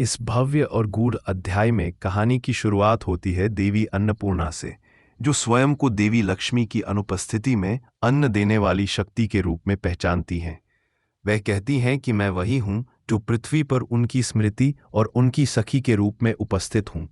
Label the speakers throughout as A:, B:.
A: इस भव्य और गूढ़ अध्याय में कहानी की शुरुआत होती है देवी अन्नपूर्णा से, जो स्वयं को देवी लक्ष्मी की अनुपस्थिति में अन्न देने वाली शक्ति के रूप में पहचानती हैं। वह कहती हैं कि मैं वही हूँ जो पृथ्वी पर उनकी स्मृति और उनकी सखी के रूप में उपस्थित हूँ।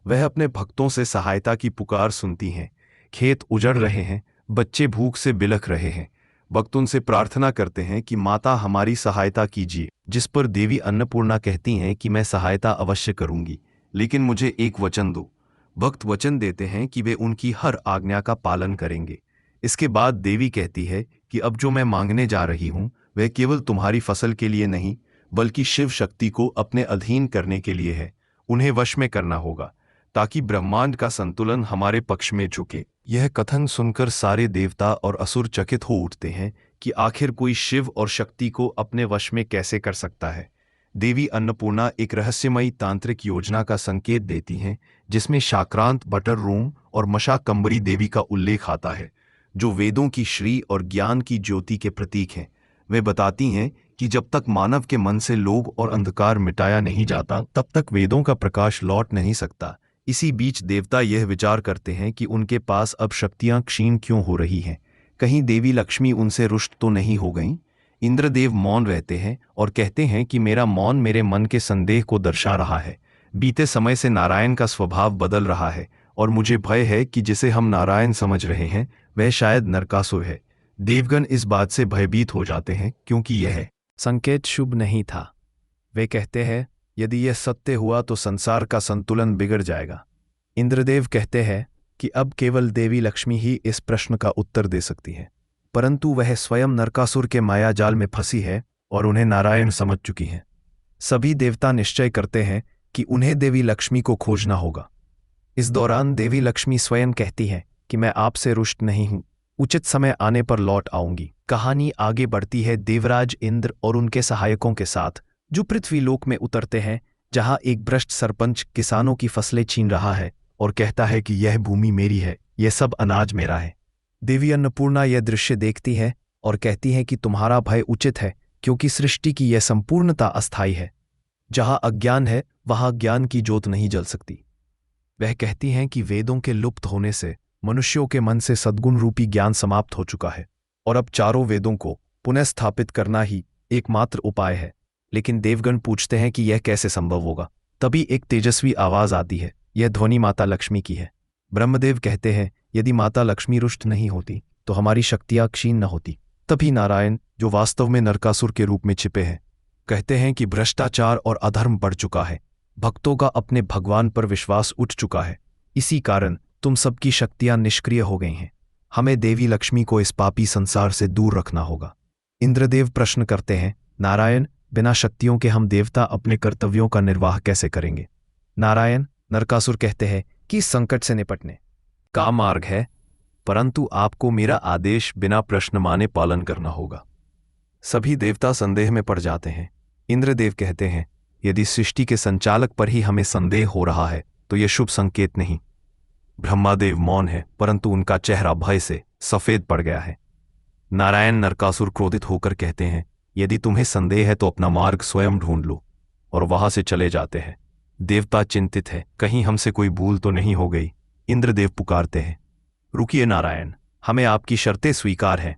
A: वह अपने भक्तों से सहायता की पुकार सुनती हैं। खेत उजड़ रहे हैं, बच्चे भूख से बिलख रहे हैं। भक्त उनसे प्रार्थना करते हैं कि माता हमारी सहायता कीजिए, जिस पर देवी अन्नपूर्णा कहती हैं कि मैं सहायता अवश्य करूंगी, लेकिन मुझे एक वचन दो। भक्त वचन देते हैं कि वे उनकी हर आज्ञा का पालन करेंगे। इसके बाद देवी कहती है कि अब जो मैं मांगने जा रही हूं वह केवल तुम्हारी फसल के लिए नहीं, बल्कि शिव शक्ति को अपने अधीन करने के लिए है। उन्हें वश में करना होगा ताकि ब्रह्मांड का संतुलन हमारे पक्ष में झुके। यह कथन सुनकर सारे देवता और असुर चकित हो उठते हैं कि आखिर कोई शिव और शक्ति को अपने वश में कैसे कर सकता है। देवी अन्नपूर्णा एक रहस्यमयी तांत्रिक योजना का संकेत देती हैं, जिसमें शाक्रांत, बटर रूम और मशाकंबरी देवी का उल्लेख आता है, जो वेदों की श्री और ज्ञान की ज्योति के प्रतीक हैं। वे बताती हैं कि जब तक मानव के मन से लोभ और अंधकार मिटाया नहीं जाता, तब तक वेदों का प्रकाश लौट नहीं सकता। इसी बीच देवता यह विचार करते हैं कि उनके पास अब शक्तियां क्षीण क्यों हो रही हैं। कहीं देवी लक्ष्मी उनसे रुष्ट तो नहीं हो गईं? इंद्रदेव मौन रहते हैं और कहते हैं कि मेरा मौन मेरे मन के संदेह को दर्शा रहा है। बीते समय से नारायण का स्वभाव बदल रहा है और मुझे भय है कि जिसे हम नारायण समझ रहे हैं वह शायद नरकासुर है। देवगण इस बात से भयभीत हो जाते हैं क्योंकि यह संकेत शुभ नहीं था। वे कहते हैं, यदि यह सत्य हुआ तो संसार का संतुलन बिगड़ जाएगा। इंद्रदेव कहते हैं कि अब केवल देवी लक्ष्मी ही इस प्रश्न का उत्तर दे सकती है, परंतु वह स्वयं नरकासुर के मायाजाल में फंसी है और उन्हें नारायण समझ चुकी है। सभी देवता निश्चय करते हैं कि उन्हें देवी लक्ष्मी को खोजना होगा। इस दौरान देवी लक्ष्मी स्वयं कहती है कि मैं आपसे रुष्ट नहीं हूं, उचित समय आने पर लौट आऊंगी। कहानी आगे बढ़ती है देवराज इंद्र और उनके सहायकों के साथ, जो पृथ्वी लोक में उतरते हैं, जहां एक भ्रष्ट सरपंच किसानों की फसलें छीन रहा है और कहता है कि यह भूमि मेरी है, यह सब अनाज मेरा है। देवी अन्नपूर्णा यह दृश्य देखती है और कहती है कि तुम्हारा भय उचित है, क्योंकि सृष्टि की यह संपूर्णता अस्थायी है। जहां अज्ञान है वहां ज्ञान की ज्योत नहीं जल सकती। वह कहती हैं कि वेदों के लुप्त होने से मनुष्यों के मन से सद्गुण रूपी ज्ञान समाप्त हो चुका है और अब चारों वेदों को पुनः स्थापित करना ही एकमात्र उपाय है। लेकिन देवगण पूछते हैं कि यह कैसे संभव होगा। तभी एक तेजस्वी आवाज आती है। यह ध्वनि माता लक्ष्मी की है। ब्रह्मदेव कहते हैं, यदि माता लक्ष्मी रुष्ट नहीं होती तो हमारी शक्तियां क्षीण न होती। तभी नारायण, जो वास्तव में नरकासुर के रूप में छिपे हैं, कहते हैं कि भ्रष्टाचार और अधर्म बढ़ चुका है। भक्तों का अपने भगवान पर विश्वास उठ चुका है। इसी कारण तुम सबकी शक्तियां निष्क्रिय हो गई हैं। हमें देवी लक्ष्मी को इस पापी संसार से दूर रखना होगा। इंद्रदेव प्रश्न करते हैं, नारायण, बिना शक्तियों के हम देवता अपने कर्तव्यों का निर्वाह कैसे करेंगे? नारायण, नरकासुर कहते हैं कि इस संकट से निपटने का मार्ग है, परंतु आपको मेरा आदेश बिना प्रश्न माने पालन करना होगा। सभी देवता संदेह में पड़ जाते हैं। इंद्रदेव कहते हैं, यदि सृष्टि के संचालक पर ही हमें संदेह हो रहा है तो यह शुभ संकेत नहीं। ब्रह्मादेव मौन है, परंतु उनका चेहरा भय से सफेद पड़ गया है। नारायण नरकासुर क्रोधित होकर कहते हैं, यदि तुम्हें संदेह है तो अपना मार्ग स्वयं ढूंढ लो, और वहां से चले जाते हैं। देवता चिंतित है, कहीं हमसे कोई भूल तो नहीं हो गई। इंद्रदेव पुकारते हैं, रुकिए नारायण, हमें आपकी शर्तें स्वीकार हैं।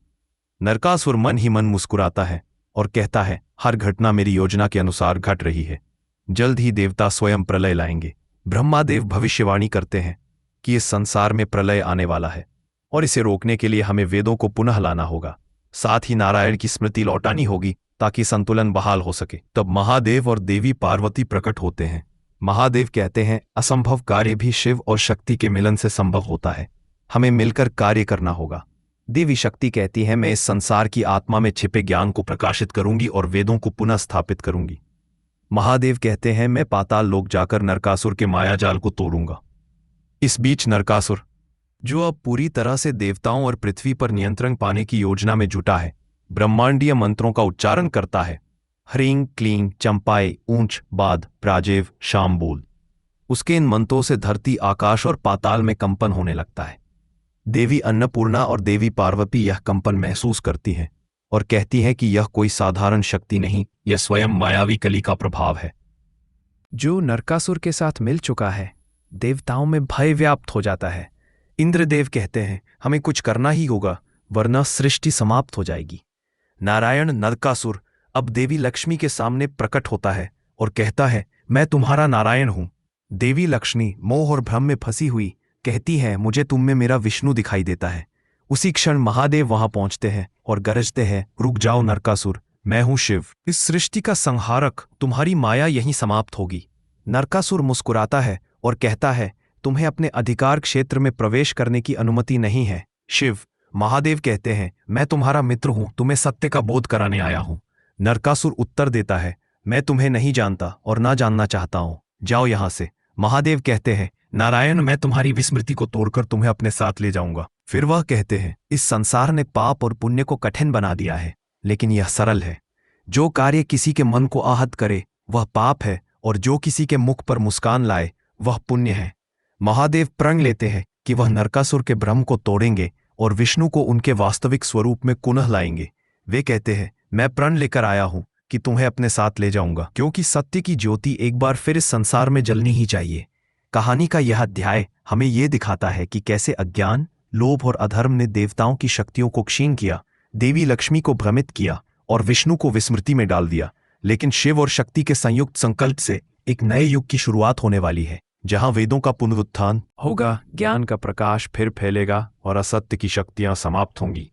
A: नरकासुर मन ही मन मुस्कुराता है और कहता है, हर घटना मेरी योजना के अनुसार घट रही है। जल्द ही देवता स्वयं प्रलय लाएंगे। ब्रह्मादेव भविष्यवाणी करते हैं कि इस संसार में प्रलय आने वाला है और इसे रोकने के लिए हमें वेदों को पुनः लाना होगा। साथ ही नारायण की स्मृति लौटानी होगी ताकि संतुलन बहाल हो सके। तब महादेव और देवी पार्वती प्रकट होते हैं। महादेव कहते हैं, असंभव कार्य भी शिव और शक्ति के मिलन से संभव होता है। हमें मिलकर कार्य करना होगा। देवी शक्ति कहती है, मैं इस संसार की आत्मा में छिपे ज्ञान को प्रकाशित करूंगी और वेदों को पुनः स्थापित करूंगी। महादेव कहते हैं, मैं पाताल लोक जाकर नरकासुर के मायाजाल को तोड़ूंगा। इस बीच नरकासुर, जो अब पूरी तरह से देवताओं और पृथ्वी पर नियंत्रण पाने की योजना में जुटा है, ब्रह्मांडीय मंत्रों का उच्चारण करता है। ह्रीं क्लीं चंपाए ऊंच बाद प्राजेव शाम बोल। उसके इन मंत्रों से धरती, आकाश और पाताल में कंपन होने लगता है। देवी अन्नपूर्णा और देवी पार्वती यह कंपन महसूस करती हैं और कहती हैं कि यह कोई साधारण शक्ति नहीं, यह स्वयं मायावी कली का प्रभाव है।
B: जो नरकासुर के साथ मिल चुका है, देवताओं में भय व्याप्त हो जाता है। इंद्रदेव कहते हैं हमें कुछ करना ही होगा, वरना सृष्टि समाप्त हो जाएगी। नारायण नरकासुर अब देवी लक्ष्मी के सामने प्रकट होता है और कहता है, मैं तुम्हारा नारायण हूं। देवी लक्ष्मी मोह और भ्रम में फंसी हुई कहती है, मुझे तुम में मेरा विष्णु दिखाई देता है। उसी क्षण महादेव वहां पहुंचते हैं और गरजते हैं, रुक जाओ नरकासुर, मैं हूं शिव, इस सृष्टि का संहारक, तुम्हारी माया यहीं समाप्त होगी। नरकासुर मुस्कुराता है और कहता है, तुम्हें अपने अधिकार क्षेत्र में प्रवेश करने की अनुमति नहीं है। शिव महादेव कहते हैं, मैं तुम्हारा मित्र हूं, तुम्हें सत्य का बोध कराने आया हूं। नरकासुर उत्तर देता है, मैं तुम्हें नहीं जानता और ना जानना चाहता हूं, जाओ यहां से। महादेव कहते हैं, नारायण मैं तुम्हारी विस्मृति को तोड़कर तुम्हें अपने साथ ले जाऊंगा। फिर वह कहते हैं, इस संसार ने पाप और पुण्य को कठिन बना दिया है, लेकिन यह सरल है। जो कार्य किसी के मन को आहत करे वह पाप है, और जो किसी के मुख पर मुस्कान लाए वह पुण्य है। महादेव प्रण लेते हैं कि वह नरकासुर के भ्रम को तोड़ेंगे और विष्णु को उनके वास्तविक स्वरूप में पुनः लाएंगे। वे कहते हैं, मैं प्रण लेकर आया हूं कि तुम्हें अपने साथ ले जाऊंगा, क्योंकि सत्य की ज्योति एक बार फिर इस संसार में जलनी ही चाहिए। कहानी का यह अध्याय हमें यह दिखाता है कि कैसे अज्ञान, लोभ और अधर्म ने देवताओं की शक्तियों को क्षीण किया, देवी लक्ष्मी को भ्रमित किया और विष्णु को विस्मृति में डाल दिया। लेकिन शिव और शक्ति के संयुक्त संकल्प से एक नए युग की शुरुआत होने वाली है, जहां वेदों का पुनरुत्थान होगा, ज्ञान का प्रकाश फिर फैलेगा और असत्य की शक्तियां समाप्त होंगी।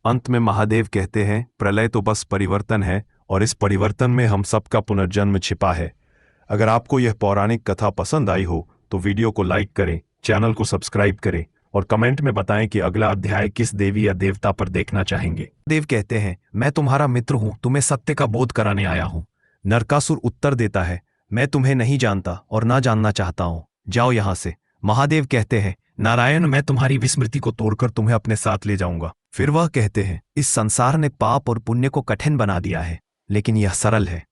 B: अंत में महादेव कहते हैं, प्रलय तो बस परिवर्तन है, और इस परिवर्तन में हम सबका पुनर्जन्म छिपा है। अगर आपको यह पौराणिक कथा पसंद आई हो तो वीडियो को लाइक करें, चैनल को सब्सक्राइब करें और कमेंट में बताएं कि अगला अध्याय किस देवी या देवता पर देखना चाहेंगे। देव कहते हैं, मैं तुम्हारा मित्र हूं, तुम्हें सत्य का बोध कराने आया हूं। नरकासुर उत्तर देता है, मैं तुम्हें नहीं जानता और ना जानना चाहता हूं, जाओ यहां से। महादेव कहते हैं, नारायण मैं तुम्हारी विस्मृति को तोड़कर तुम्हें अपने साथ ले जाऊंगा। फिर वह कहते हैं, इस संसार ने पाप और पुण्य को कठिन बना दिया है, लेकिन यह सरल है।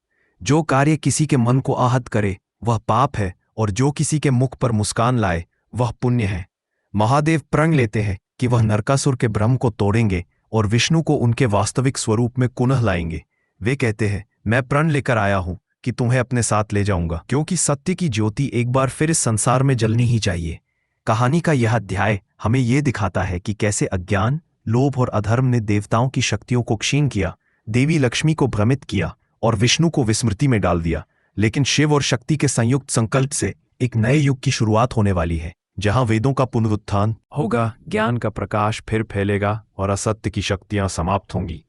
B: जो कार्य किसी के मन को आहत करे वह पाप है, और जो किसी के मुख पर मुस्कान लाए वह पुण्य है। महादेव प्रण लेते हैं कि वह नरकासुर के भ्रम को तोड़ेंगे और विष्णु को उनके वास्तविक स्वरूप में पुनः लाएंगे। वे कहते हैं, मैं प्रण लेकर आया हूं कि तुम्हें अपने साथ ले जाऊंगा, क्योंकि सत्य की ज्योति एक बार फिर इस संसार में जलनी ही चाहिए। कहानी का यह अध्याय हमें यह दिखाता है कि कैसे अज्ञान, लोभ और अधर्म ने देवताओं की शक्तियों को क्षीण किया, देवी लक्ष्मी को भ्रमित किया और विष्णु को विस्मृति में डाल दिया। लेकिन शिव और शक्ति के संयुक्त संकल्प से एक नए युग की शुरुआत होने वाली है, जहां वेदों का पुनरुत्थान होगा, ज्ञान का प्रकाश फिर फैलेगा और असत्य की शक्तियां समाप्त होंगी।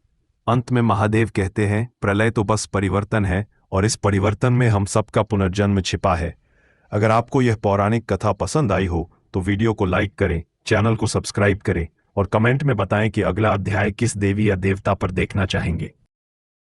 B: अंत में महादेव कहते हैं, प्रलय तो बस परिवर्तन है, और इस परिवर्तन में हम सबका पुनर्जन्म छिपा है। अगर आपको यह पौराणिक कथा पसंद आई हो तो वीडियो को लाइक करें, चैनल को सब्सक्राइब करें और कमेंट में बताएं कि अगला अध्याय किस देवी या देवता पर देखना चाहेंगे।